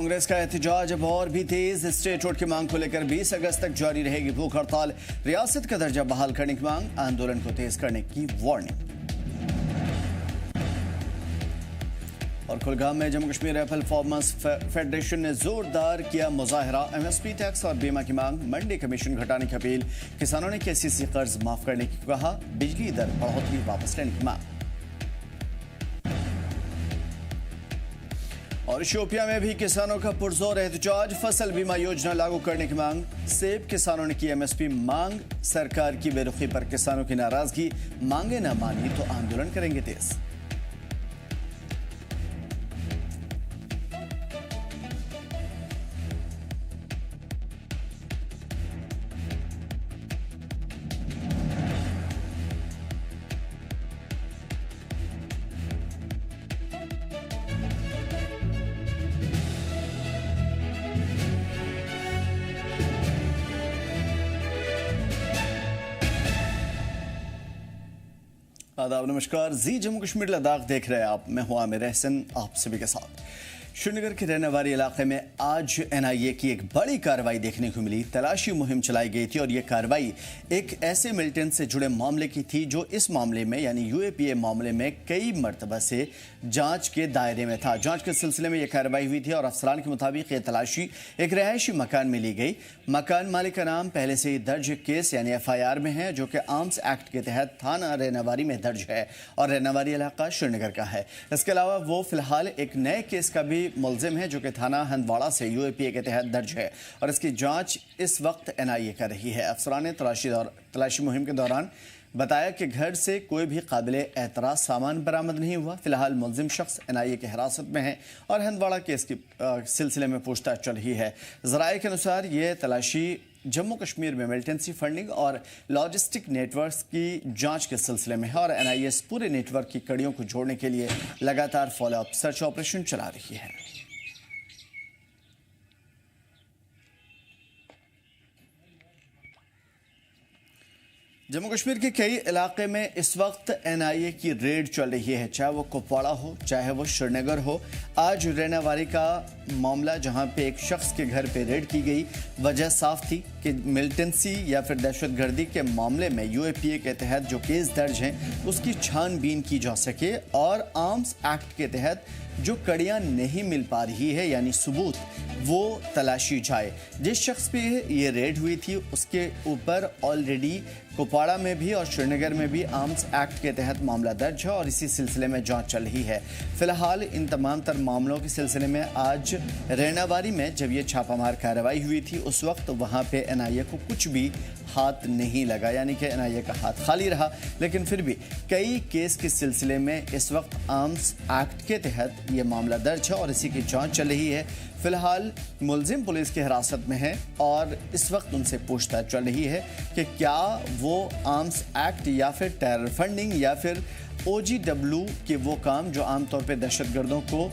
कांग्रेस का एहतजाज अब और भी तेज। स्टेट रोड की मांग को लेकर 20 अगस्त तक जारी रहेगी भूख हड़ताल। रियासत का दर्जा बहाल करने की मांग, आंदोलन को तेज करने की वार्निंग। और कुलगाम में Jammu Kashmir rifle farmers federation ने जोरदार किया मुजाहरा। एमएसपी टैक्स और बीमा की मांग, मंडी कमीशन घटाने की अपील। किसानों ने केसीसी कर्ज माफ करने की कहा, बिजली दर बढ़ोतरी वापस लेने की मांग। और शोपियां में भी किसानों का पुरजोर एहतजाज, फसल बीमा योजना लागू करने की मांग। सेब किसानों ने की एमएसपी मांग, सरकार की बेरुखी पर किसानों की नाराजगी। मांगे न मानी तो आंदोलन करेंगे तेज। आदाब, नमस्कार। जी जम्मू कश्मीर लद्दाख देख रहे हैं आप। मैं हूं आमिर एहसन, आप सभी के साथ। श्रीनगर के रहने वाले इलाके में आज एनआईए की एक बड़ी कार्रवाई देखने को मिली। तलाशी मुहिम चलाई गई थी और यह कार्रवाई एक ऐसे मिलिटेंट से जुड़े मामले की थी जो इस मामले में यानी यूएपीए मामले में कई मरतबा से जांच के दायरे में था। जांच के सिलसिले में यह कार्रवाई हुई थी और अफसरान के मुताबिक यह तलाशी एक रहायशी मकान में ली गई। मकान मालिक का नाम पहले से ही दर्ज केस यानी एफआईआर में है, जो कि आर्म्स एक्ट के तहत थाना रहनावारी में दर्ज है और रहनावारी इलाका श्रीनगर का है। इसके अलावा वो फिलहाल एक नए केस का भी मुलजिम है, जो कि थाना हंदवाड़ा से यूएपीए के तहत दर्ज है और इसकी जांच इस वक्त एनआईए कर रही है। अफसरान ने तलाशी मुहिम के दौरान बताया कि घर से कोई भी काबिल एतराज सामान बरामद नहीं हुआ। फिलहाल मुलजिम शख्स एनआईए की हिरासत में है और हंदवाड़ा केस के सिलसिले में पूछताछ चल रही है। ज़राए के अनुसार ये तलाशी जम्मू कश्मीर में मिलिटेंसी फंडिंग और लॉजिस्टिक नेटवर्क्स की जांच के सिलसिले में है और एनआईए इस पूरे नेटवर्क की कड़ियों को जोड़ने के लिए लगातार फॉलोअप सर्च ऑपरेशन चला रही है। जम्मू कश्मीर के कई इलाके में इस वक्त एनआईए की रेड चल रही है, चाहे वो कुपवाड़ा हो चाहे वो श्रीनगर हो। आज रहनावारी का मामला, जहां पे एक शख्स के घर पे रेड की गई, वजह साफ थी कि मिलिटेंसी या फिर दहशतगर्दी के मामले में यूएपीए के तहत जो केस दर्ज हैं उसकी छानबीन की जा सके और आर्म्स एक्ट के तहत जो कड़ियां नहीं मिल पा रही है यानी सबूत, वो तलाशी जाए। जिस शख्स पे ये रेड हुई थी उसके ऊपर ऑलरेडी कुपवाड़ा में भी और श्रीनगर में भी आर्म्स एक्ट के तहत मामला दर्ज है और इसी सिलसिले में जांच चल रही है। फिलहाल इन तमाम तर मामलों के सिलसिले में आज रहनावारी में जब ये छापामार कार्रवाई हुई थी उस वक्त वहां पे एनआईए को कुछ भी हाथ नहीं लगा, यानी कि एनआईए का हाथ खाली रहा। लेकिन फिर भी कई केस के सिलसिले में इस वक्त आर्म्स एक्ट के तहत ये मामला दर्ज है और इसी की जांच चल रही है। फिलहाल मुलजिम पुलिस की हिरासत में है और इस वक्त उनसे पूछताछ चल रही है कि क्या वो आर्म्स एक्ट या फिर टेरर फंडिंग या फिर ओजीडब्ल्यू के वो काम जो आमतौर पे दहशतगर्दों को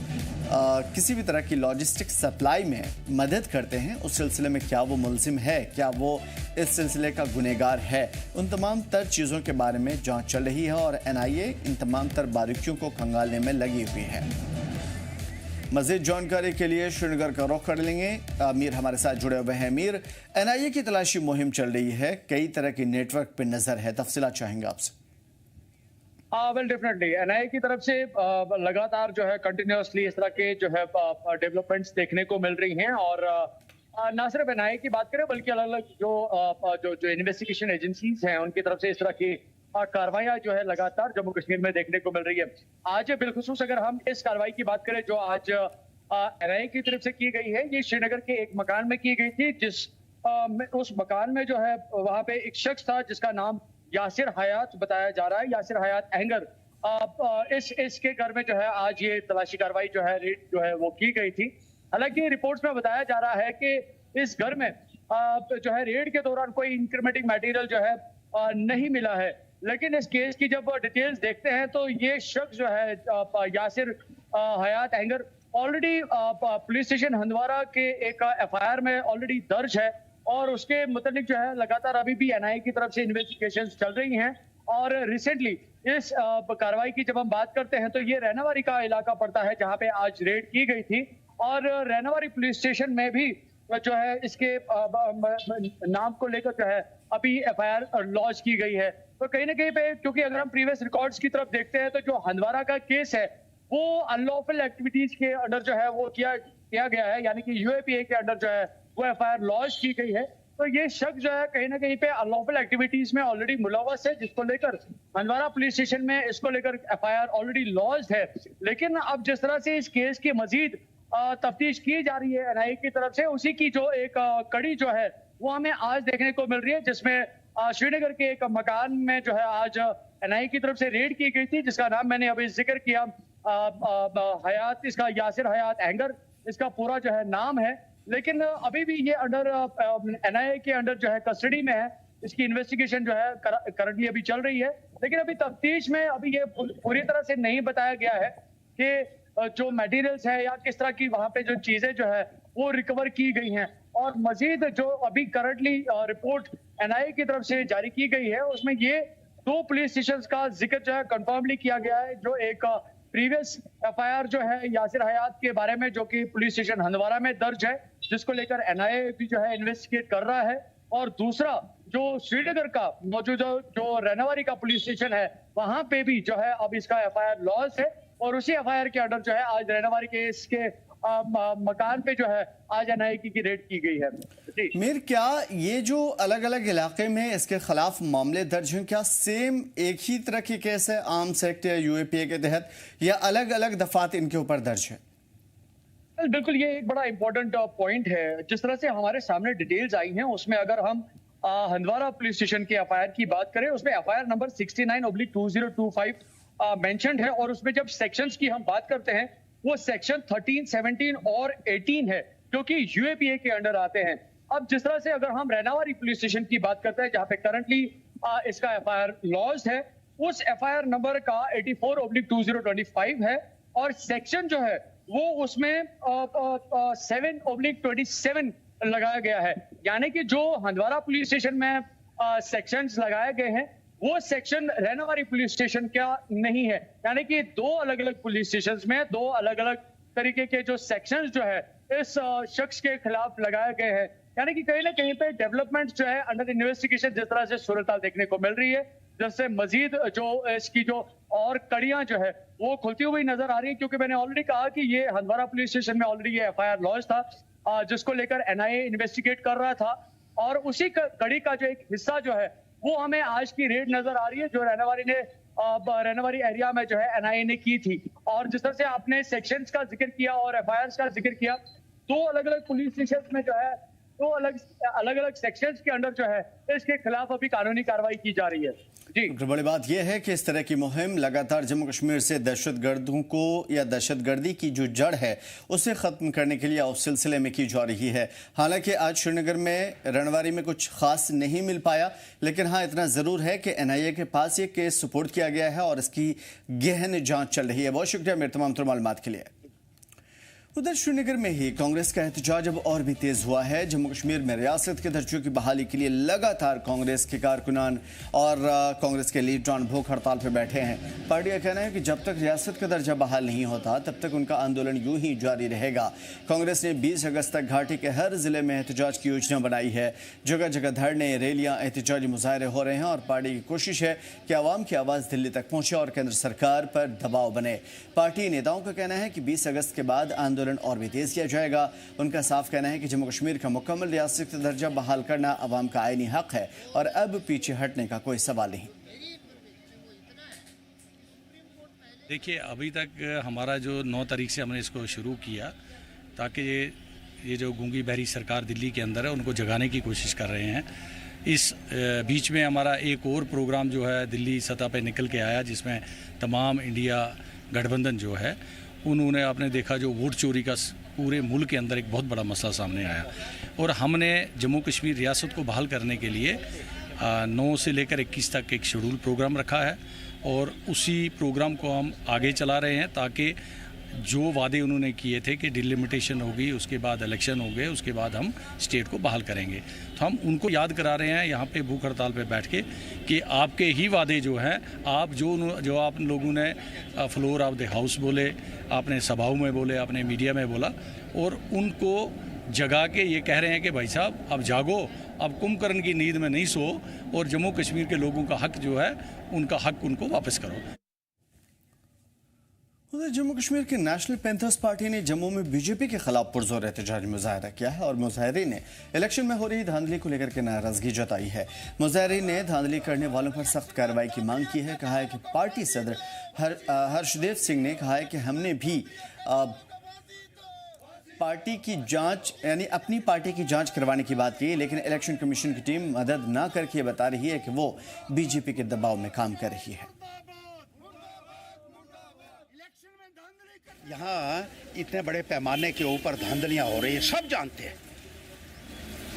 किसी भी तरह की लॉजिस्टिक सप्लाई में मदद करते हैं, उस सिलसिले में क्या वो मुलजिम है, क्या वो इस सिलसिले का गुनहगार है। उन तमाम तर चीज़ों के बारे में जांच चल रही है और एनआईए इन तमाम तर बारीकियों को खंगालने में लगी हुई है। मज़ीद जानकारी के लिए श्रीनगर का रुख कर लेंगे। अमीर हमारे साथ जुड़े हुए हैं। अमीर, एनआईए की तलाशी मुहिम चल रही है, कई तरह की नेटवर्क पे नजर है, तफसीलात चाहेंगे आपसे। वेल डेफिनेटली एनआईए की तरफ से लगातार जो है कंटिन्यूअसली इस तरह के जो है डेवलपमेंट्स देखने को मिल रही हैं और ना सिर्फ एनआईए की बात करें बल्कि अलग अलग जो इन्वेस्टिगेशन एजेंसीज हैं उनकी तरफ से इस तरह की कार्रवाइयां जो है लगातार जम्मू कश्मीर में देखने को मिल रही है। आज बिलखुसूस अगर हम इस कार्रवाई की बात करें जो आज एनआईए की तरफ से की गई है, ये श्रीनगर के एक मकान में की गई थी, उस मकान में जो है वहां पे एक शख्स था जिसका नाम यासिर हयात बताया जा रहा है, यासिर हयात अहंगर। इसके घर में जो है आज ये तलाशी कार्रवाई जो है रेड जो है वो की गई थी। हालांकि रिपोर्ट्स में बताया जा रहा है कि इस घर में जो है रेड के दौरान कोई इंक्रीमेंटिंग मटेरियल जो है नहीं मिला है, लेकिन इस केस की जब डिटेल्स देखते हैं तो ये शख्स जो है Yasir Hayat Ahangar already police station Handwara के एक एफआईआर में ऑलरेडी दर्ज है और उसके मुताबिक जो है लगातार अभी भी एनआईए की तरफ से इन्वेस्टिगेशंस चल रही हैं। और रिसेंटली इस कार्रवाई की जब हम बात करते हैं तो ये रहनावारी का इलाका पड़ता है जहां पे आज रेड की गई थी और रैनावारी पुलिस स्टेशन में भी जो है इसके नाम को लेकर जो है अभी एफआईआर लॉन्च की गई है। तो कहीं ना कहीं पे, क्योंकि अगर हम प्रीवियस रिकॉर्ड्स की तरफ देखते हैं तो जो हंदवारा का केस है वो अनलॉफुल एक्टिविटीज के अंडर जो है वो किया गया है, यानी कि यूएपीए के अंडर जो है वो एफआईआर लॉन्च की गई है। तो ये शख्स जो है कहीं ना कहीं पे अनलॉफुल एक्टिविटीज में ऑलरेडी मुलव्वस है, जिसको लेकर हंदवारा पुलिस स्टेशन में इसको लेकर एफआईआर ऑलरेडी लॉन्च है। लेकिन अब जिस तरह से इस केस की मजीद तफ्तीश की जा रही है एनआईए की तरफ से, उसी की जो एक कड़ी जो है वो हमें आज देखने को मिल रही है, जिसमें श्रीनगर के एक मकान में जो है आज एनआईए की तरफ से रेड की गई थी, जिसका नाम मैंने अभी जिक्र किया, हयात, इसका यासिर हयात एंगर इसका पूरा जो है नाम है। लेकिन अभी भी ये अंडर एनआईए के अंडर जो है कस्टडी में है। इसकी इन्वेस्टिगेशन जो है करंटली अभी चल रही है, लेकिन अभी तफ्तीश में अभी ये पूरी तरह से नहीं बताया गया है कि जो मटेरियल्स है या किस तरह की वहां पे जो चीजें जो है वो रिकवर की गई हैं। और मजीद जो अभी करंटली रिपोर्ट एनआईए की तरफ से जारी की गई है उसमें ये 2 पुलिस स्टेशन का जिक्र जो है कंफर्मली किया गया है। जो एक प्रीवियस एफआईआर जो है यासिर हयात के बारे में, जो कि पुलिस स्टेशन हंदवारा में दर्ज है, जिसको लेकर एनआईए भी जो है इन्वेस्टिगेट कर रहा है। और दूसरा जो श्रीनगर का मौजूदा जो रैनावारी का पुलिस स्टेशन है वहां पे भी जो है अब इसका एफआईआर लॉन्च है, और उसी एफआईआर के अंडर जो है आज रैनावारी के इसके मकान पे जो है आज एनआईए की रेड की गई है। जी मीर, क्या ये जो अलग अलग इलाके में इसके खिलाफ मामले दर्ज हैं, क्या सेम एक ही तरह की केस है आर्म्स एक्ट या यूएपीए के तहत, या अलग अलग दफात इनके ऊपर दर्ज है? बिल्कुल, ये एक बड़ा इंपॉर्टेंट पॉइंट है। जिस तरह से हमारे सामने डिटेल्स आई हैं उसमें अगर हम हंदवारा पुलिस स्टेशन के एफआईआर की बात करें, उसमें एफआईआर नंबर 69/2025 मेंशन्ड है, और उसमें जब सेक्शंस की हम बात करते हैं वो सेक्शन 13, 17 और 18 है, जो कि यूएपीए के अंडर आते हैं। अब जिस तरह से अगर हम रैनावारी पुलिस स्टेशन की बात करते हैं जहां पे करंटली इसका एफआईआर लॉन्च है, उस एफआईआर नंबर का 84/2025 है, और सेक्शन जो है वो उसमें 7/27 लगाया गया है। यानी कि जो हंदवारा पुलिस स्टेशन में सेक्शंस लगाए गए हैं वो सेक्शन रैनावारी पुलिस स्टेशन का नहीं है। यानी कि 2 अलग अलग पुलिस स्टेशंस में 2 अलग अलग तरीके के जो सेक्शंस जो है इस शख्स के खिलाफ लगाए गए हैं। यानी कि कहीं ना कहीं पे डेवलपमेंट जो है अंडर इन्वेस्टिगेशन जिस तरह से सूरत देखने को मिल रही है, जिससे मजीद जो इसकी जो और कड़ियां जो है वो खुलती हुई नजर आ रही है। क्योंकि मैंने ऑलरेडी कहा कि ये हंदवारा पुलिस स्टेशन में ऑलरेडी ये एफआईआर लॉन्च था, जिसको लेकर एनआईए इन्वेस्टिगेट कर रहा था, और उसी कड़ी का जो एक हिस्सा जो है वो हमें आज की रेड नजर आ रही है, जो रैनावारी एरिया में जो है एनआईए ने की थी। और जिस तरह से आपने सेक्शंस का जिक्र किया और एफआईआर का जिक्र किया, 2 अलग अलग पुलिस स्टेशन में जो है 2 अलग अलग सेक्शंस के अंडर जो है इसके खिलाफ अभी कानूनी कार्रवाई की जा रही है। जी, बड़ी बात यह है कि इस तरह की मुहिम लगातार जम्मू कश्मीर से दहशतगर्दों को या दहशतगर्दी की जो जड़ है उसे खत्म करने के लिए उस सिलसिले में की जा रही है। हालांकि आज श्रीनगर में रैनावारी में कुछ खास नहीं मिल पाया, लेकिन हाँ इतना जरूर है कि एनआईए के पास ये केस सुपुर्द किया गया है और इसकी गहन जांच चल रही है। बहुत शुक्रिया मेरे तमाम मालूमात के लिए। उधर श्रीनगर में ही कांग्रेस का एहतजाज अब और भी तेज हुआ है। जम्मू कश्मीर में रियासत के दर्जे की बहाली के लिए लगातार कांग्रेस के कारकुनान और कांग्रेस के लीडरान भूख हड़ताल पर बैठे हैं। पार्टी का कहना है कि जब तक रियासत का दर्जा बहाल नहीं होता तब तक उनका आंदोलन यूं ही जारी रहेगा। कांग्रेस ने 20 अगस्त तक घाटी के हर जिले में एहतजाज की योजना बनाई है। जगह जगह धरने, रैलियां, एहतजाजी मुजाहरे हो रहे हैं और पार्टी की कोशिश है कि आवाम की आवाज़ दिल्ली तक पहुंचे और केंद्र सरकार पर दबाव बने। पार्टी नेताओं का कहना है कि 20 अगस्त के बाद आंदोलन और भी तेज किया जाएगा। उनका साफ कहना है कि जम्मू कश्मीर का मुकम्मल रियासत का दर्जा बहाल करना अवाम का आईनी हक है और अब पीछे हटने का कोई सवाल नहीं। देखिए, अभी तक हमारा जो 9 तारीख से हमने इसको शुरू किया ताकि ये जो गूंगी बहरी सरकार दिल्ली के अंदर है उनको जगाने की कोशिश कर रहे हैं। इस बीच में हमारा एक और प्रोग्राम जो है दिल्ली सतह पे निकल के आया, जिसमें तमाम इंडिया गठबंधन जो है उन्होंने आपने देखा जो वोट चोरी का पूरे मुल्क के अंदर एक बहुत बड़ा मसला सामने आया, और हमने जम्मू कश्मीर रियासत को बहाल करने के लिए 9 से लेकर 21 तक एक शेड्यूल प्रोग्राम रखा है, और उसी प्रोग्राम को हम आगे चला रहे हैं ताकि जो वादे उन्होंने किए थे कि डिलिमिटेशन होगी, उसके बाद इलेक्शन हो गए, उसके बाद हम स्टेट को बहाल करेंगे, तो हम उनको याद करा रहे हैं यहाँ पे भूख हड़ताल पे बैठ के कि आपके ही वादे जो हैं, आप जो आप लोगों ने फ्लोर ऑफ द हाउस बोले, आपने सभाओं में बोले, आपने मीडिया में बोला, और उनको जगा के ये कह रहे हैं कि भाई साहब अब जागो, अब कुंभकर्ण की नींद में नहीं सो, और जम्मू कश्मीर के लोगों का हक जो है, उनका हक उनको वापस करो। उधर जम्मू कश्मीर की नेशनल पैंथर्स पार्टी ने जम्मू में बीजेपी के खिलाफ पुरजोर एहतजाज मुजाहरा किया है और मुजाहरीन ने इलेक्शन में हो रही धांधली को लेकर के नाराजगी जताई है। मुजाहरीन ने धांधली करने वालों पर सख्त कार्रवाई की मांग की है। कहा है कि पार्टी सदर हर्षदेव सिंह ने कहा है कि हमने भी पार्टी की जांच यानी अपनी पार्टी की जांच करवाने की बात की, लेकिन इलेक्शन कमीशन की टीम मदद न करके बता रही है कि वो बीजेपी के दबाव में काम कर रही है। यहाँ इतने बड़े पैमाने के ऊपर धांधलियां हो रही है, सब जानते हैं।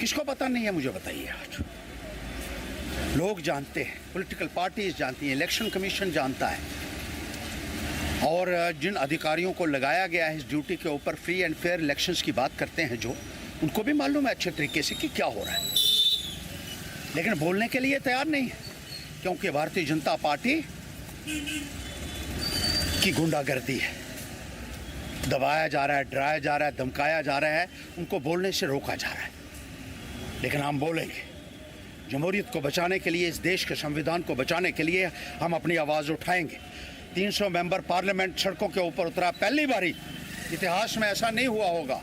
किसको पता नहीं है, मुझे बताइए। आज लोग जानते हैं, पॉलिटिकल पार्टीज जानती हैं, इलेक्शन कमीशन जानता है, और जिन अधिकारियों को लगाया गया है इस ड्यूटी के ऊपर फ्री एंड फेयर इलेक्शंस की बात करते हैं, जो उनको भी मालूम है अच्छे तरीके से कि क्या हो रहा है, लेकिन बोलने के लिए तैयार नहीं है, क्योंकि भारतीय जनता पार्टी की गुंडागर्दी है। दबाया जा रहा है, डराया जा रहा है, धमकाया जा रहा है, उनको बोलने से रोका जा रहा है। लेकिन हम बोलेंगे, जमहूरियत को बचाने के लिए, इस देश के संविधान को बचाने के लिए हम अपनी आवाज़ उठाएंगे। 300 मेंबर पार्लियामेंट सड़कों के ऊपर उतरा, पहली बारी इतिहास में ऐसा नहीं हुआ होगा।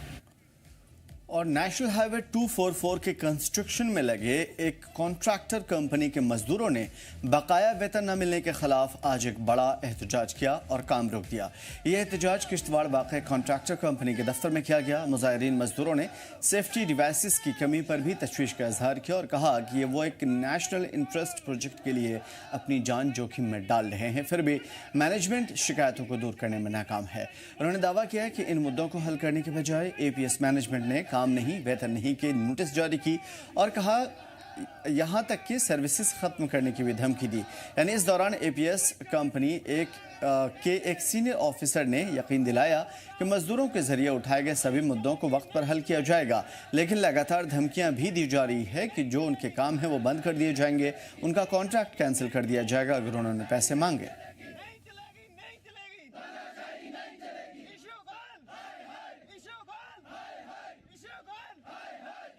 और नेशनल हाईवे 244 के कंस्ट्रक्शन में लगे एक कॉन्ट्रैक्टर कंपनी के मजदूरों ने बकाया वेतन न मिलने के खिलाफ आज एक बड़ा एहतजाज किया और काम रोक दिया। यह एहतजाज किश्तवाड़ वाक़ कॉन्ट्रैक्टर कंपनी के दफ्तर में किया गया। मुजाहिरीन मजदूरों ने सेफ्टी डिवाइसेस की कमी पर भी तशवीश का इजहार किया और कहा कि वो एक नेशनल इंटरेस्ट प्रोजेक्ट के लिए अपनी जान जोखिम में डाल रहे हैं, फिर भी मैनेजमेंट शिकायतों को दूर करने में नाकाम है। उन्होंने दावा किया कि इन मुद्दों को हल करने के बजाय APS मैनेजमेंट ने काम नहीं, वेतन नहीं के नोटिस जारी की और कहा यहां तक कि सर्विसेज खत्म करने की भी धमकी दी। यानी इस दौरान APS कंपनी के एक सीनियर ऑफिसर ने यकीन दिलाया कि मजदूरों के जरिए उठाए गए सभी मुद्दों को वक्त पर हल किया जाएगा, लेकिन लगातार धमकियां भी दी जा रही है कि जो उनके काम है वो बंद कर दिए जाएंगे, उनका कॉन्ट्रैक्ट कैंसिल कर दिया जाएगा अगर उन्होंने पैसे मांगे।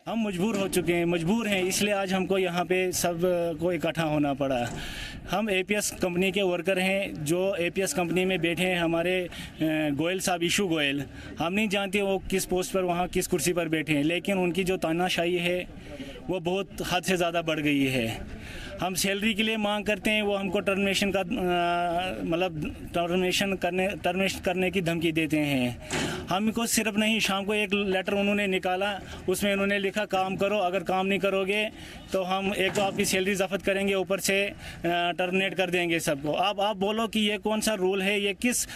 हम मजबूर हो चुके हैं, मजबूर हैं, इसलिए आज हमको यहाँ पे सब को इकट्ठा होना पड़ा। हम APS कंपनी के वर्कर हैं, जो APS कंपनी में बैठे हैं हमारे गोयल साहब, इशू गोयल। हम नहीं जानते वो किस पोस्ट पर, वहाँ किस कुर्सी पर बैठे हैं, लेकिन उनकी जो तानाशाही है वो बहुत हद से ज़्यादा बढ़ गई है। हम सैलरी के लिए मांग करते हैं, वो हमको टर्मिनेशन करने की धमकी देते हैं। हमको सिर्फ नहीं, शाम को एक लेटर उन्होंने निकाला, उसमें उन्होंने लिखा काम करो, अगर काम नहीं करोगे तो हम एक तो आपकी सैलरी ज़ब्त करेंगे, ऊपर से टर्मिनेट कर देंगे सबको। अब आप बोलो कि ये कौन सा रूल है, ये किस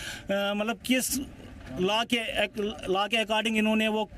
लॉ के अकॉर्डिंग इन्होंने वो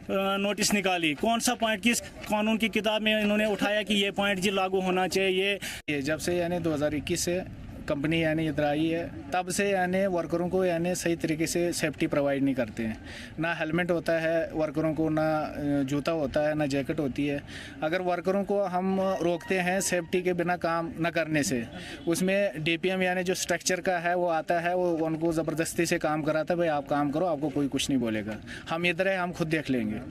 नोटिस निकाली, कौन सा पॉइंट किस कानून की किताब में इन्होंने उठाया कि ये पॉइंट जी लागू होना चाहिए। जब से यानी 2021 से कंपनी यानी इधर आई है, तब से यानी वर्करों को यानी सही तरीके से सेफ्टी प्रोवाइड नहीं करते हैं। ना हेलमेट होता है वर्करों को, ना जूता होता है, ना जैकेट होती है। अगर वर्करों को हम रोकते हैं सेफ्टी के बिना काम न करने से, उसमें DPM यानी जो स्ट्रक्चर का है वो आता है, वो उनको ज़बरदस्ती से काम कराता है, भाई आप काम करो, आपको कोई कुछ नहीं बोलेगा, हम इधर है, हम खुद देख लेंगे।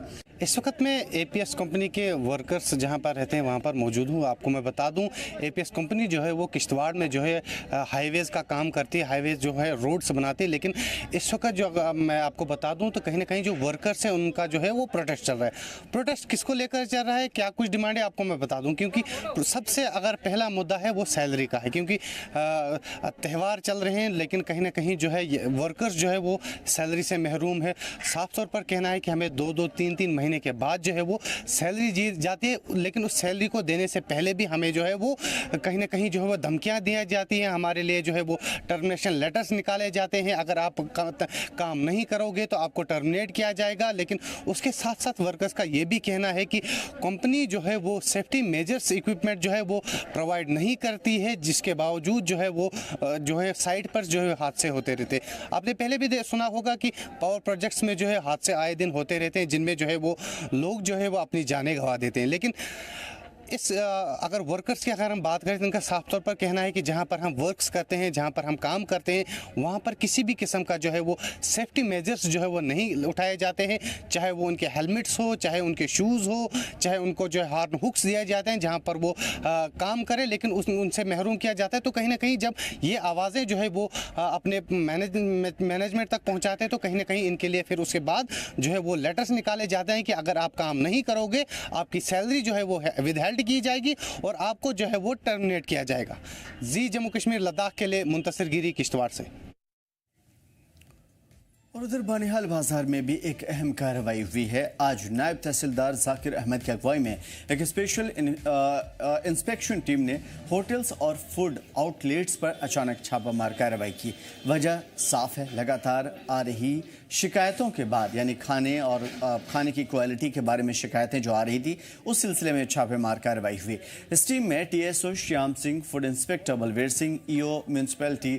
इस वक्त मैं APS कंपनी के वर्कर्स जहां पर रहते हैं वहां पर मौजूद हूं। आपको मैं बता दूं, APS कंपनी जो है वो किश्तवाड़ में जो है हाईवेज़ का काम करती है, हाईवेज़ जो है रोड्स बनाती है, लेकिन इस वक्त जो मैं आपको बता दूं तो कहीं ना कहीं जो वर्कर्स हैं उनका जो है वो प्रोटेस्ट चल रहा है। प्रोटेस्ट किसको लेकर चल रहा है, क्या कुछ डिमांड है, आपको मैं बता दूँ। क्योंकि सबसे अगर पहला मुद्दा है वो सैलरी का है, क्योंकि त्यौहार चल रहे हैं, लेकिन कहीं ना कहीं जो है वर्कर्स जो है वो सैलरी से महरूम है। साफ तौर पर कहना है कि हमें 2-2, 3-3 महीने महीने के बाद जो है वो सैलरी दी जाती है, लेकिन उस सैलरी को देने से पहले भी हमें जो है वो कहीं ना कहीं जो है वो धमकियाँ दी जाती हैं, हमारे लिए जो है वो टर्मिनेशन लेटर्स निकाले जाते हैं, अगर आप काम नहीं करोगे तो आपको टर्मिनेट किया जाएगा। लेकिन उसके साथ साथ वर्कर्स का ये भी कहना है कि कंपनी जो है वो सेफ्टी मेजर्स इक्विपमेंट जो है वो प्रोवाइड नहीं करती है, जिसके बावजूद जो है वो जो है साइट पर जो है हादसे होते रहते। आपने पहले भी सुना होगा कि पावर प्रोजेक्ट्स में जो है हादसे आए दिन होते रहते हैं, जिनमें जो है वो लोग जो है वो अपनी जानें गंवा देते हैं। लेकिन अगर वर्कर्स की अगर हम बात करें तो उनका साफ तौर पर कहना है कि जहां पर हम वर्क्स करते हैं, जहां पर हम काम करते हैं, वहां पर किसी भी किस्म का जो है वो सेफ्टी मेजर्स जो है वो नहीं उठाए जाते हैं, चाहे वो उनके हेलमेट्स हो, चाहे उनके शूज़ हो, चाहे उनको जो है हार्न हुक्स दिए जाते हैं जहां पर वो काम करें, लेकिन उनसे महरूम किया जाता है। तो कहीं ना कहीं जब ये आवाज़ें जो है वो अपने मैनेजमेंट तक पहुँचाते हैं तो कहीं ना कहीं इनके लिए फिर उसके बाद जो है वो लेटर्स निकाले जाते हैं कि अगर आप काम नहीं करोगे आपकी सैलरी जो है वो विदहेल्ड की जाएगी और आपको जो है वो टर्मिनेट किया जाएगा। जी जम्मू कश्मीर लद्दाख के लिए मुंतसिर गिरी किश्तवाड़ से। और उधर बानिहाल बाजार में भी एक अहम कार्रवाई हुई है। आज नायब तहसीलदार जाकिर अहमद की अगुवाई में एक स्पेशल इंस्पेक्शन टीम ने होटल्स और फूड आउटलेट्स पर अचानक छापामार कार्रवाई की। वजह साफ है, लगातार आ रही शिकायतों के बाद, यानी खाने और खाने की क्वालिटी के बारे में शिकायतें जो आ रही थी, उस सिलसिले में छापेमार कार्रवाई हुई। इस टीम में TSO Shyam Singh, food inspector Balvir Singh, EO municipality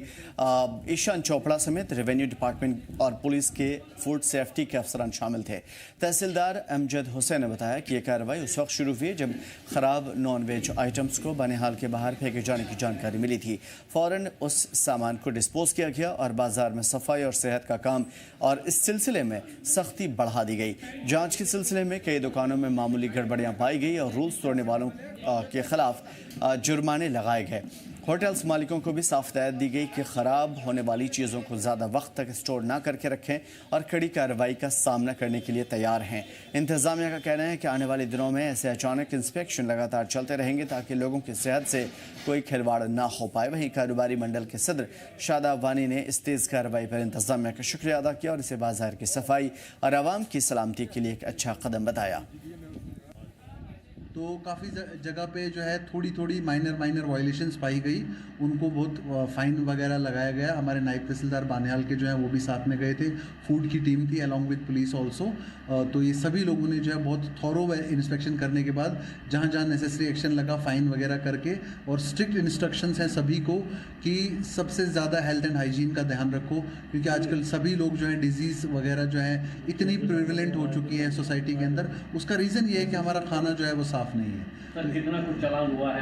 Ishan Chopra समेत रेवेन्यू डिपार्टमेंट और पुलिस के फूड सेफ्टी के अफसरान शामिल थे। तहसीलदार अमजद हुसैन ने बताया कि यह कार्रवाई उस वक्त शुरू हुई जब खराब नॉन-वेज आइटम्स को बानिहाल के बाहर फेंके जाने की जानकारी मिली थी। फौरन उस सामान को डिस्पोज किया गया और बाजार में सफाई और सेहत का काम और इस सिलसिले में सख्ती बढ़ा दी गई। जांच के सिलसिले में कई दुकानों में मामूली गड़बड़ियां पाई गई और रूल्स तोड़ने वालों के खिलाफ जुर्माने लगाए गए। होटल्स मालिकों को भी साफ हिदायत दी गई कि ख़राब होने वाली चीज़ों को ज़्यादा वक्त तक स्टोर ना करके रखें और कड़ी कार्रवाई का सामना करने के लिए तैयार हैं। इंतज़ामिया का कहना है कि आने वाले दिनों में ऐसे अचानक इंस्पेक्शन लगातार चलते रहेंगे ताकि लोगों की सेहत से कोई खिलवाड़ ना हो पाए। वहीं कारोबारी मंडल के सदर शादाब वानी ने इस तेज़ कार्रवाई पर इंतज़ामिया का शुक्रिया अदा किया और इसे बाजार की सफाई और आवाम की सलामती के लिए एक अच्छा कदम बताया। तो काफ़ी जगह पे जो है थोड़ी माइनर वायलेशंस पाई गई, उनको बहुत फाइन वगैरह लगाया गया। हमारे नायब तहसीलदार बानिहाल के जो है वो भी साथ में गए थे, फूड की टीम थी अलॉन्ग विद पुलिस ऑल्सो। तो ये सभी लोगों ने जो है बहुत थॉरो इंस्पेक्शन करने के बाद जहाँ नेसेसरी एक्शन लगा फाइन वगैरह करके, और स्ट्रिक्ट इंस्ट्रक्शंस हैं सभी को कि सबसे ज़्यादा हेल्थ एंड हाइजीन का ध्यान रखो, क्योंकि आजकल सभी लोग जो है डिजीज़ वगैरह जो है इतनी प्रिवेलेंट हो चुकी है सोसाइटी के अंदर। उसका रीज़न ये है कि हमारा खाना जो है वो साफ़ नहीं है। सर कितना कुछ चालान हुआ है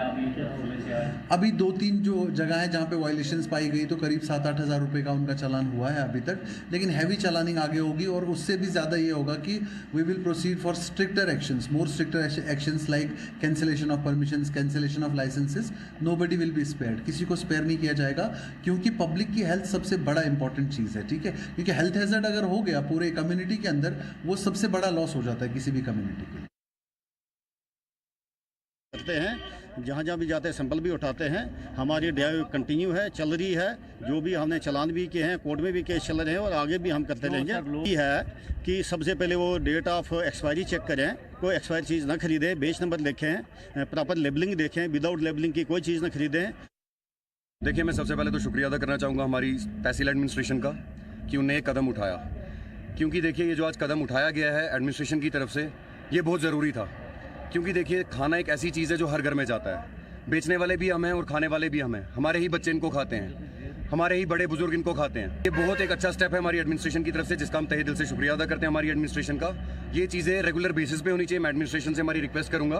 अभी 2-3 जो जगह है जहाँ पे वायलेशंस पाई गई तो करीब 7-8 हज़ार रुपये का उनका चालान हुआ है अभी तक, लेकिन हैवी चालानिंग आगे होगी और उससे भी ज़्यादा ये होगा कि we will proceed for stricter actions, more stricter actions like cancellation of permissions, cancellation of licences. Nobody will be spared, किसी को स्पेयर नहीं किया जाएगा, क्योंकि पब्लिक की हेल्थ सबसे बड़ा इंपॉर्टेंट चीज़ है, ठीक है। क्योंकि हेल्थ हैजर्ड अगर हो गया पूरे कम्युनिटी के अंदर, वो सबसे बड़ा लॉस हो जाता है किसी भी कम्युनिटी के लिए। करते हैं, जहाँ जहाँ भी जाते हैं सैंपल भी उठाते हैं। हमारी ड्राइव कंटिन्यू है, चल रही है। जो भी हमने चालान भी किए हैं, कोर्ट में भी केस चल रहे हैं और आगे भी हम करते रहेंगे। ये है कि सबसे पहले वो डेट ऑफ एक्सपायरी चेक करें, कोई एक्सपायरी चीज़ ना खरीदें, बेच नंबर देखें, प्रॉपर लेबलिंग देखें, विदाउट लेबलिंग की कोई चीज़ ना खरीदें। देखिए, मैं सबसे पहले तो शुक्रिया अदा करना चाहूँगा हमारी तहसील एडमिनिस्ट्रेशन का कि उन्होंने एक कदम उठाया, क्योंकि देखिए ये जो आज कदम उठाया गया है एडमिनिस्ट्रेशन की तरफ से, ये बहुत ज़रूरी था। क्योंकि देखिए खाना एक ऐसी चीज़ है जो हर घर में जाता है, बेचने वाले भी हम हैं और खाने वाले भी हम हैं, हमारे ही बच्चे इनको खाते हैं, हमारे ही बड़े बुजुर्ग इनको खाते हैं। ये बहुत एक अच्छा स्टेप है हमारी एडमिनिस्ट्रेशन की तरफ से, जिसका हम तहे दिल से शुक्रिया अदा करते हैं हमारी एडमिनिस्ट्रेशन का। ये चीज़ें रेगुलर बेसिस पे होनी चाहिए। मैं एडमिनिस्ट्रेशन से हमारी रिक्वेस्ट करूँगा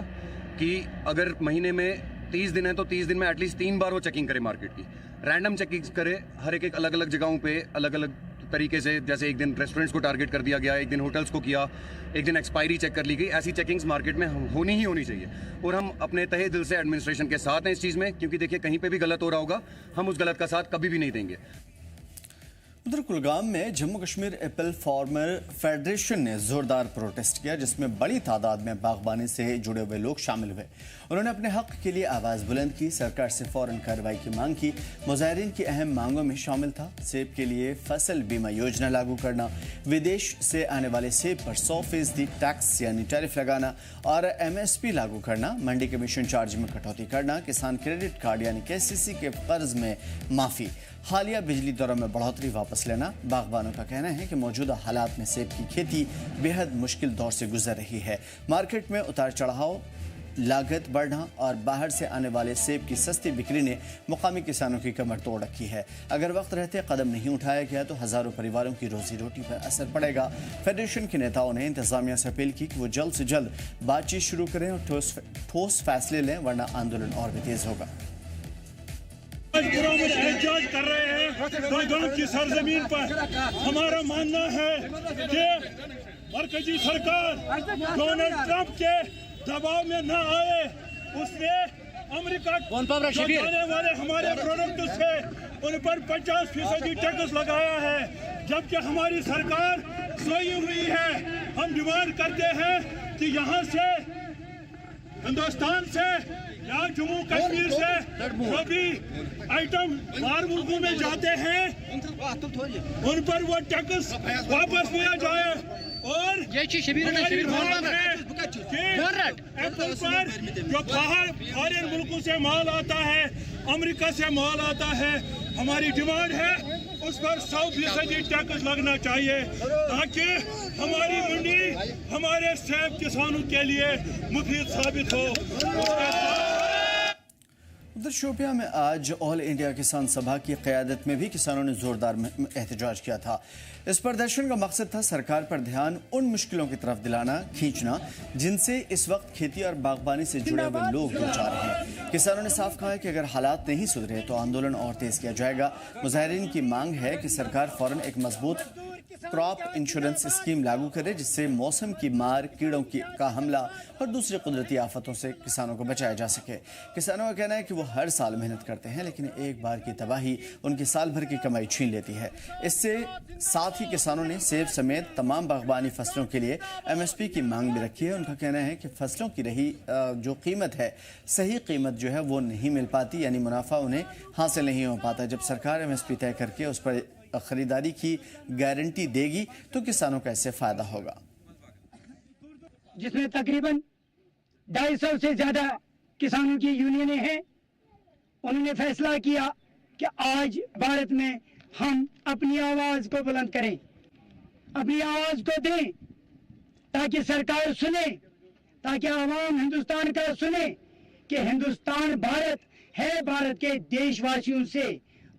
कि अगर महीने में 30 दिन है तो 30 दिन में एटलीस्ट 3 बार वो चेकिंग करे, मार्केट की रैंडम चेकिंग करे, हर एक अलग अलग जगहों पे अलग अलग तरीके से। जैसे एक दिन रेस्टोरेंट्स को टारगेट कर दिया गया, एक दिन होटल्स को किया, एक दिन एक्सपायरी चेक कर ली गई। ऐसी चेकिंग्स मार्केट में होनी ही होनी चाहिए और हम अपने तहे दिल से एडमिनिस्ट्रेशन के साथ हैं इस चीज़ में, क्योंकि देखिए कहीं पे भी गलत हो रहा होगा, हम उस गलत का साथ कभी भी नहीं देंगे। उधर कुलगाम में Jammu Kashmir Apple farmer federation ने जोरदार प्रोटेस्ट किया, जिसमें बड़ी तादाद में बागबानी से जुड़े हुए लोग शामिल हुए। उन्होंने अपने हक के लिए आवाज़ बुलंद की, सरकार से फौरन कार्रवाई की मांग की। मुजाहिरीन की अहम मांगों में शामिल था सेब के लिए फसल बीमा योजना लागू करना, विदेश से आने वाले सेब पर 100% टैक्स यानी टैरिफ लगाना और MSP लागू करना, मंडी कमीशन चार्ज में कटौती करना, किसान क्रेडिट कार्ड यानी KCC के कर्ज में माफ़ी, हालिया बिजली दरों में बढ़ोतरी वापस लेना। बागबानों का कहना है कि मौजूदा हालात में सेब की खेती बेहद मुश्किल दौर से गुजर रही है। मार्केट में उतार चढ़ाव, लागत बढ़ना और बाहर से आने वाले सेब की सस्ती बिक्री ने मुकामी किसानों की कमर तोड़ रखी है। अगर वक्त रहते कदम नहीं उठाया गया तो हज़ारों परिवारों की रोजी रोटी पर असर पड़ेगा। फेडरेशन के नेताओं ने इंतजामिया से अपील की कि वो जल्द से जल्द बातचीत शुरू करें और ठोस फैसले लें, वरना आंदोलन और भी तेज होगा। एहतजाज कर रहे हैं कुलगाम की सरजमीन पर। हमारा मानना है कि मरकजी सरकार डोनाल्ड ट्रंप के दबाव में न आए। उसने अमेरिका जाने वाले हमारे प्रोडक्ट से उन पर 50% टैक्स लगाया है, जबकि हमारी सरकार सोई हुई है। हम डिमांड करते हैं कि यहाँ से हिंदुस्तान से या जम्मू कश्मीर से जो भी आइटम बाहर मुल्कों में जाते हैं उन पर वो टैक्स वापस लिया जाए। और एप्पल पर जो बाहर फॉरेन मुल्कों से माल आता है, अमेरिका से माल आता है, हमारी डिमांड है उस पर 100% टैक्स लगना चाहिए, ताकि हमारी मंडी हमारे सेब किसानों के लिए मुफीद साबित हो। उधर शोपियां में आज ऑल इंडिया किसान सभा की क़यादत में भी किसानों ने जोरदार एहतजाज किया था। इस प्रदर्शन का मकसद था सरकार पर ध्यान उन मुश्किलों की तरफ दिलाना खींचना जिनसे इस वक्त खेती और बागबानी से जुड़े हुए लोग गुजर रहे हैं। किसानों ने साफ कहा है कि अगर हालात नहीं सुधरे तो आंदोलन और तेज किया जाएगा। मुजाहिरीन की मांग है कि सरकार फौरन एक मजबूत क्रॉप इंश्योरेंस स्कीम लागू करे, जिससे मौसम की मार, कीड़ों का हमला और दूसरी कुदरती आफतों से किसानों को बचाया जा सके। किसानों का कहना है कि वो हर साल मेहनत करते हैं, लेकिन एक बार की तबाही उनकी साल भर की कमाई छीन लेती है। इससे साथ ही किसानों ने सेब समेत तमाम बागबानी फसलों के लिए MSP की मांग भी रखी है। उनका कहना है कि फसलों की रही जो कीमत है, सही कीमत जो है वो नहीं मिल पाती, यानी मुनाफा उन्हें हासिल नहीं हो पाता। जब सरकार MSP तय करके उस पर खरीदारी की गारंटी देगी तो किसानों का इससे फायदा होगा। जिसमें तकरीबन 250 से ज्यादा किसानों की यूनियनें हैं। उन्होंने फैसला किया कि आज भारत में हम अपनी आवाज को बुलंद करें, अपनी आवाज को दें, ताकि सरकार सुने, ताकि आवाम हिंदुस्तान का सुने कि हिंदुस्तान भारत है, भारत के देशवासियों से,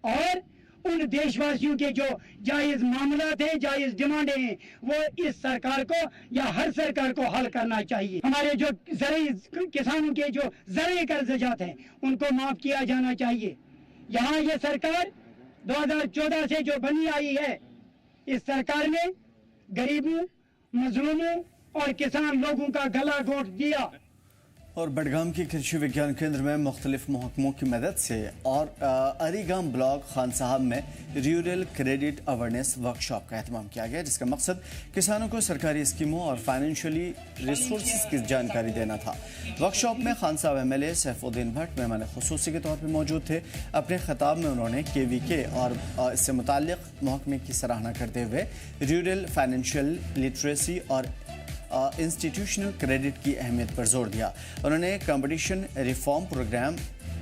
और उन देशवासियों के जो जायज मामलात हैं, जायज डिमांडें हैं, वो इस सरकार को या हर सरकार को हल करना चाहिए। हमारे जो किसानों के जो ज़रूरी कर्ज़ात हैं उनको माफ किया जाना चाहिए। यहाँ ये सरकार 2014 से जो बनी आई है, इस सरकार ने गरीबों, मजलूमों और किसान लोगों का गला घोट दिया। और बडगाम के कृषि विज्ञान केंद्र में मुख्तलिफ महकमों की मदद से और अरीगाम ब्लॉक खान साहब में रूरल क्रेडिट अवेयरनेस वर्कशॉप का एहतमाम किया गया, जिसका मकसद किसानों को सरकारी स्कीमों और फाइनेंशियली रिसोर्सेज की जानकारी देना था। वर्कशॉप में खान साहब MLA सैफुद्दीन भट्ट मेहमान खुसूसी के तौर पर मौजूद थे। अपने खिताब में उन्होंने KVK और इससे मुताल्लिक महकमे की सराहना करते हुए रूरल फाइनेंशियल लिटरेसी और इंस्टीट्यूशनल क्रेडिट की अहमियत पर जोर दिया। उन्होंने कंपटीशन रिफॉर्म प्रोग्राम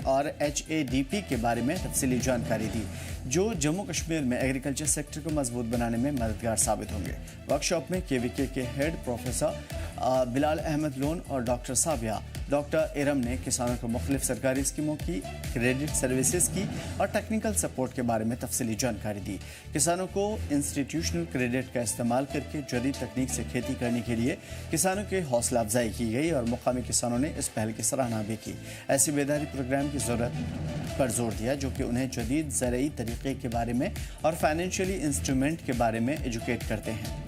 और HADP के बारे में तफसीली जानकारी दी, जो जम्मू कश्मीर में एग्रीकल्चर सेक्टर को मजबूत बनाने में मददगार साबित होंगे। वर्कशॉप में KVK के हेड प्रोफेसर बिलाल अहमद लोन और डॉक्टर साबिया, डॉक्टर इरम ने किसानों को मुख्तलिफ सरकारी स्कीमों की, क्रेडिट सर्विसेज की और टेक्निकल सपोर्ट के बारे में तफसीली जानकारी दी। किसानों को इंस्टीट्यूशनल क्रेडिट का इस्तेमाल करके जदीद तकनीक से खेती करने के लिए किसानों की हौसला अफजाई की गई और मुकामी किसानों ने इस पहल की सराहना भी की। ऐसी बेदारी प्रोग्राम की ज़रूरत पर जोर दिया जो कि उन्हें जदीद ज़रूरी तरीक़े के बारे में और फाइनेंशियली इंस्ट्रूमेंट के बारे में एजुकेट करते हैं।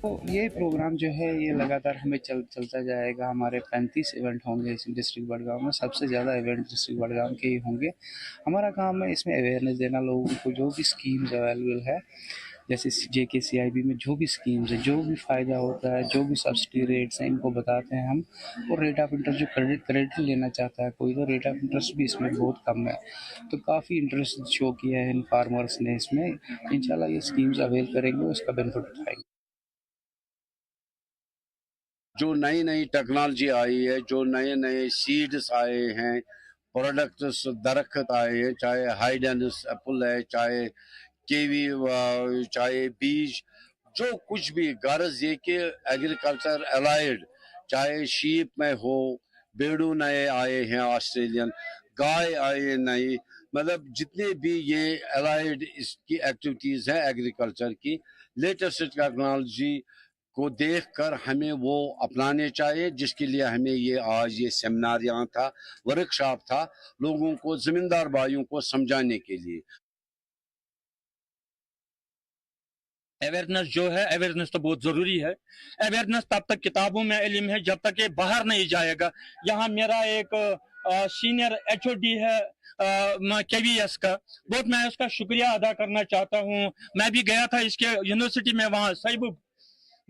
तो ये प्रोग्राम जो है ये लगातार हमें चलता जाएगा। हमारे 35 इवेंट होंगे इस डिस्ट्रिक्ट बड़गांव में, सबसे ज़्यादा इवेंट डिस्ट्रिक्ट बड़गांव के ही होंगे। हमारा काम है इसमें अवेयरनेस देना लोगों को, जो भी स्कीम्स अवेलेबल है जैसे JKCIB में जो भी स्कीम्स है, जो भी फ़ायदा होता है, जो भी सब्सिडी रेट्स हैं, इनको बताते हैं हम। और रेट ऑफ इंटरेस्ट जो क्रेडिट लेना चाहता है कोई, तो रेट ऑफ इंटरेस्ट भी इसमें बहुत कम है। तो काफ़ी इंटरेस्ट शो किया है इन फार्मर्स ने इसमें। इंशाल्लाह ये स्कीम्स अवेल करेंगे और इसका बेनिफिट उठाएंगे। जो नई नई टेक्नोलॉजी आई है, जो नए नए सीड्स आए हैं, प्रोडक्ट्स दरख्त आए हैं, चाहे हाइडेंस एप्पल है, चाहे कीवी, चाहे बीज, जो कुछ भी, गर्ज ये कि एग्रीकल्चर अलाइड, चाहे शीप में हो, बेड़ू नए आए हैं ऑस्ट्रेलियन, गाय आए नई, मतलब जितने भी ये अलाइड इसकी एक्टिविटीज़ हैं एग्रीकल्चर की, लेटेस्ट टेक्नोलॉजी को देखकर हमें वो अपनाने चाहिए, जिसके लिए हमें ये आज ये सेमिनार यहाँ था, वर्कशॉप था, लोगों को, जमींदार भाइयों को समझाने के लिए। अवेयरनेस जो है, अवेयरनेस तो बहुत ज़रूरी है। अवेयरनेस तब तक किताबों में इल्म है जब तक ये बाहर नहीं जाएगा। यहाँ मेरा एक सीनियर HOD है KVS का, बहुत मैं उसका शुक्रिया अदा करना चाहता हूँ। मैं भी गया था इसके यूनिवर्सिटी में, वहाँ साहिब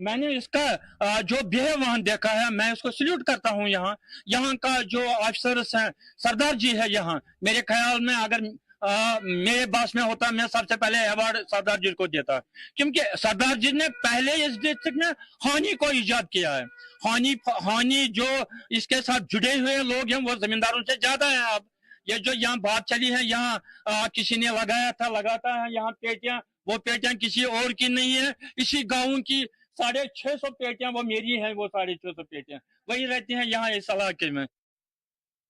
मैंने इसका जो बिहेव वहाँ देखा है, मैं उसको सल्यूट करता हूँ। यहाँ का जो ऑफिसर्स हैं, सरदार जी है यहाँ, मेरे ख्याल में अगर मेरे पास में होता, मैं सबसे पहले अवार्ड सरदार जी को देता, क्योंकि सरदार जी ने पहले इस डिस्ट्रिक्ट में हानि को इजाद किया है। हानि जो इसके साथ जुड़े हुए लोग हैं वो जमींदारों से ज्यादा है। अब ये जो यहाँ बात चली है, यहाँ किसी ने लगाता है यहाँ पेटियां, वो पेटियां किसी और की नहीं है, इसी गाँव की 650 पेटियां वो मेरी हैं, वो 650 पेटियां वही रहती हैं यहाँ इस इलाके में।